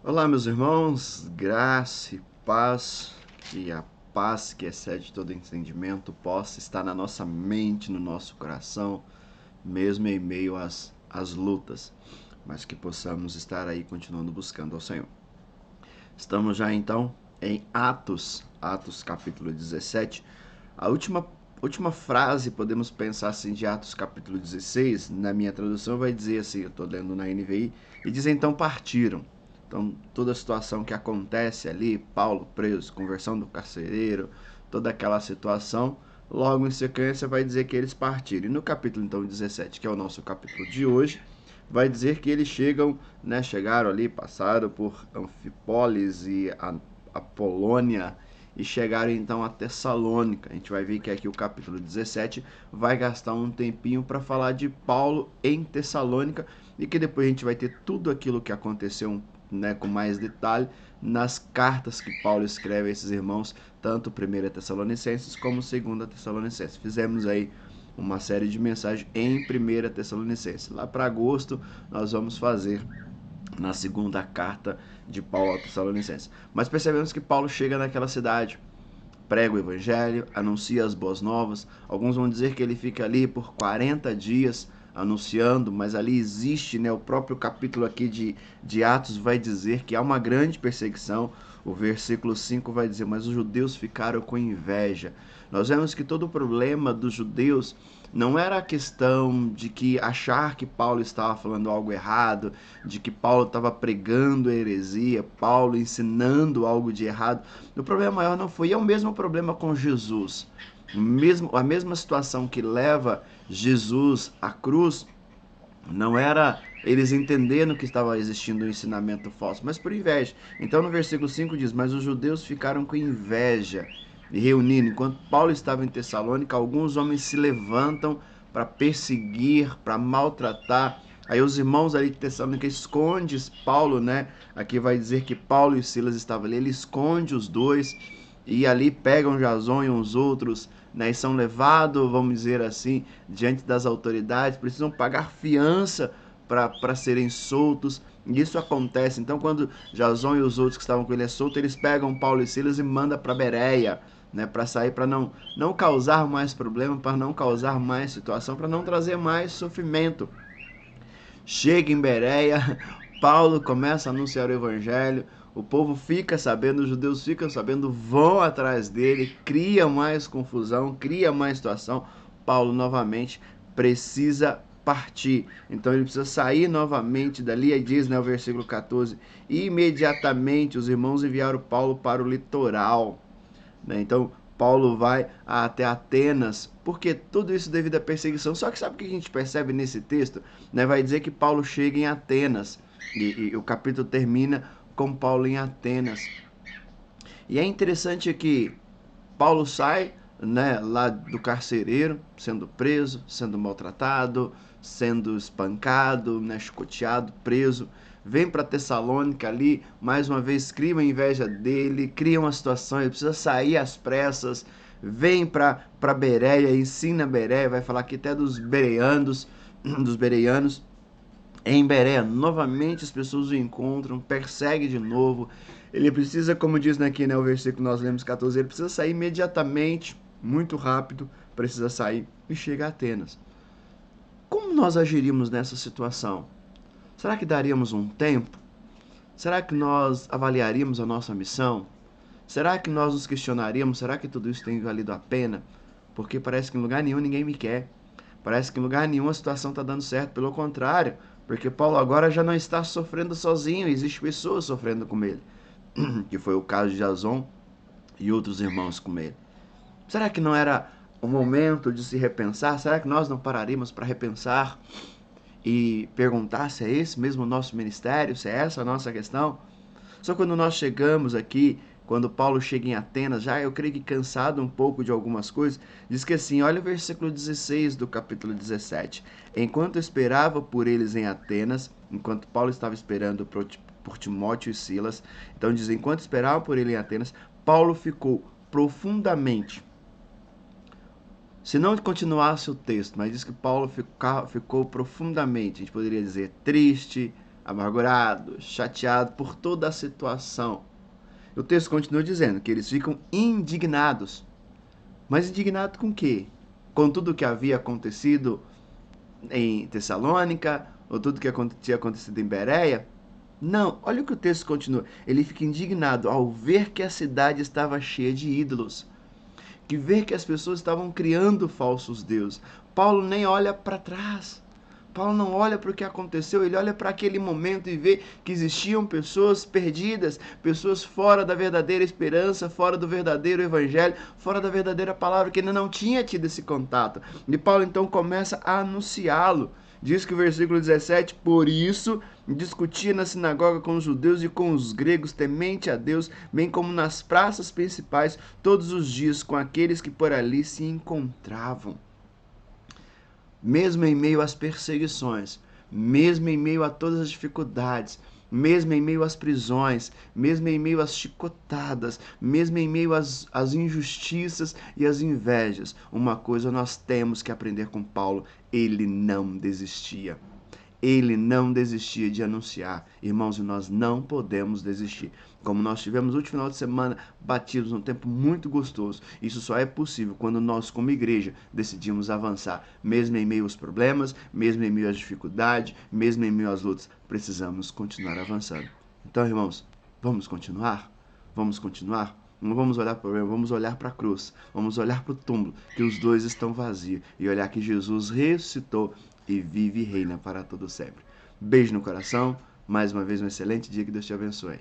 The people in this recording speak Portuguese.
Olá, meus irmãos, graça e paz, que a paz que excede todo entendimento possa estar na nossa mente, no nosso coração, mesmo em meio às lutas, mas que possamos estar aí continuando buscando ao Senhor. Estamos já então em Atos capítulo 17. A última frase, podemos pensar assim, de Atos capítulo 16, na minha tradução vai dizer assim, eu estou lendo na NVI, e diz então partiram. Então toda a situação que acontece ali, Paulo preso, conversão do carcereiro, toda aquela situação, logo em sequência vai dizer que eles partiram. E no capítulo então 17, que é o nosso capítulo de hoje, vai dizer que eles chegaram ali, passaram por Anfípolis e a Polônia e chegaram então a Tessalônica. A gente vai ver que aqui o capítulo 17 vai gastar um tempinho para falar de Paulo em Tessalônica e que depois a gente vai ter tudo aquilo que aconteceu, né, com mais detalhe nas cartas que Paulo escreve a esses irmãos, tanto 1 Tessalonicenses como 2 Tessalonicenses. Fizemos aí uma série de mensagens em 1 Tessalonicenses. Lá para agosto nós vamos fazer na segunda carta de Paulo aos Tessalonicenses. Mas percebemos que Paulo chega naquela cidade, prega o evangelho, anuncia as boas novas. Alguns vão dizer que ele fica ali por 40 dias anunciando, mas ali existe, né, o próprio capítulo aqui de Atos vai dizer que há uma grande perseguição. O versículo 5 vai dizer, mas os judeus ficaram com inveja. Nós vemos que todo o problema dos judeus não era a questão de que achar que Paulo estava falando algo errado, de que Paulo estava pregando heresia, Paulo ensinando algo de errado. O problema maior não foi, e é o mesmo problema com Jesus. A mesma situação que leva Jesus à cruz não era eles entendendo que estava existindo um ensinamento falso, mas por inveja. Então no versículo 5 diz, mas os judeus ficaram com inveja e reunindo. Enquanto Paulo estava em Tessalônica, alguns homens se levantam para perseguir, para maltratar. Aí os irmãos ali de Tessalônica escondem Paulo, né? Aqui vai dizer que Paulo e Silas estavam ali, ele esconde os dois e ali pegam Jason e uns outros, né, e são levados, vamos dizer assim, diante das autoridades, precisam pagar fiança para serem soltos. E isso acontece. Então, quando Jason e os outros que estavam com ele é solto, eles pegam Paulo e Silas e mandam para Bereia, né, para sair, para não causar mais problema, para não causar mais situação, para não trazer mais sofrimento. Chega em Bereia, Paulo começa a anunciar o evangelho, o povo fica sabendo, os judeus ficam sabendo, vão atrás dele, cria mais confusão, cria mais situação. Paulo novamente precisa partir. Então ele precisa sair novamente dali, aí diz, né, o versículo 14, imediatamente os irmãos enviaram Paulo para o litoral, né? Então Paulo vai até Atenas, porque tudo isso devido à perseguição. Só que sabe o que a gente percebe nesse texto? Né? Vai dizer que Paulo chega em Atenas, e o capítulo termina com Paulo em Atenas. E é interessante que Paulo sai, né, lá do carcereiro, sendo preso, sendo maltratado, sendo espancado, né, chicoteado, preso. Vem para Tessalônica ali, mais uma vez cria uma inveja dele, cria uma situação, ele precisa sair às pressas. Vem para Bereia, ensina Bereia, vai falar aqui até dos bereanos. Em Beré, novamente as pessoas o encontram, persegue de novo. Ele precisa, como diz aqui, né, o versículo que nós lemos 14, ele precisa sair imediatamente, muito rápido, precisa sair e chega a Atenas. Como nós agiríamos nessa situação? Será que daríamos um tempo? Será que nós avaliaríamos a nossa missão? Será que nós nos questionaríamos? Será que tudo isso tem valido a pena? Porque parece que em lugar nenhum ninguém me quer. Parece que em lugar nenhum a situação está dando certo. Pelo contrário, porque Paulo agora já não está sofrendo sozinho, existem pessoas sofrendo com ele, que foi o caso de Jason e outros irmãos com ele. Será que não era o momento de se repensar? Será que nós não pararíamos para repensar e perguntar se é esse mesmo o nosso ministério, se é essa a nossa questão? Só quando nós chegamos aqui, quando Paulo chega em Atenas, já eu creio que cansado um pouco de algumas coisas, diz que assim, olha o versículo 16 do capítulo 17. Enquanto esperava por eles em Atenas, enquanto Paulo estava esperando por Timóteo e Silas, então diz, enquanto esperava por ele em Atenas, Paulo ficou profundamente, se não continuasse o texto, mas diz que Paulo ficou profundamente, a gente poderia dizer, triste, amargurado, chateado por toda a situação. O texto continua dizendo que eles ficam indignados. Mas indignado com o quê? Com tudo o que havia acontecido em Tessalônica, ou tudo que tinha acontecido em Bereia? Não, olha o que o texto continua. Ele fica indignado ao ver que a cidade estava cheia de ídolos, que ver que as pessoas estavam criando falsos deuses. Paulo nem olha para trás. Paulo não olha para o que aconteceu, ele olha para aquele momento e vê que existiam pessoas perdidas, pessoas fora da verdadeira esperança, fora do verdadeiro evangelho, fora da verdadeira palavra, que ainda não tinha tido esse contato. E Paulo então começa a anunciá-lo. Diz que o versículo 17, por isso discutia na sinagoga com os judeus e com os gregos, temente a Deus, bem como nas praças principais, todos os dias com aqueles que por ali se encontravam. Mesmo em meio às perseguições, mesmo em meio a todas as dificuldades, mesmo em meio às prisões, mesmo em meio às chicotadas, mesmo em meio às injustiças e às invejas, uma coisa nós temos que aprender com Paulo: ele não desistia. Ele não desistia de anunciar. Irmãos, e nós não podemos desistir. Como nós tivemos no último final de semana, batidos num tempo muito gostoso. Isso só é possível quando nós, como igreja, decidimos avançar. Mesmo em meio aos problemas, mesmo em meio às dificuldades, mesmo em meio às lutas, precisamos continuar avançando. Então, irmãos, vamos continuar? Vamos continuar? Não vamos olhar para o problema, vamos olhar para a cruz, vamos olhar para o túmulo, que os dois estão vazios, e olhar que Jesus ressuscitou e vive e reina para todo sempre. Beijo no coração, mais uma vez um excelente dia, que Deus te abençoe.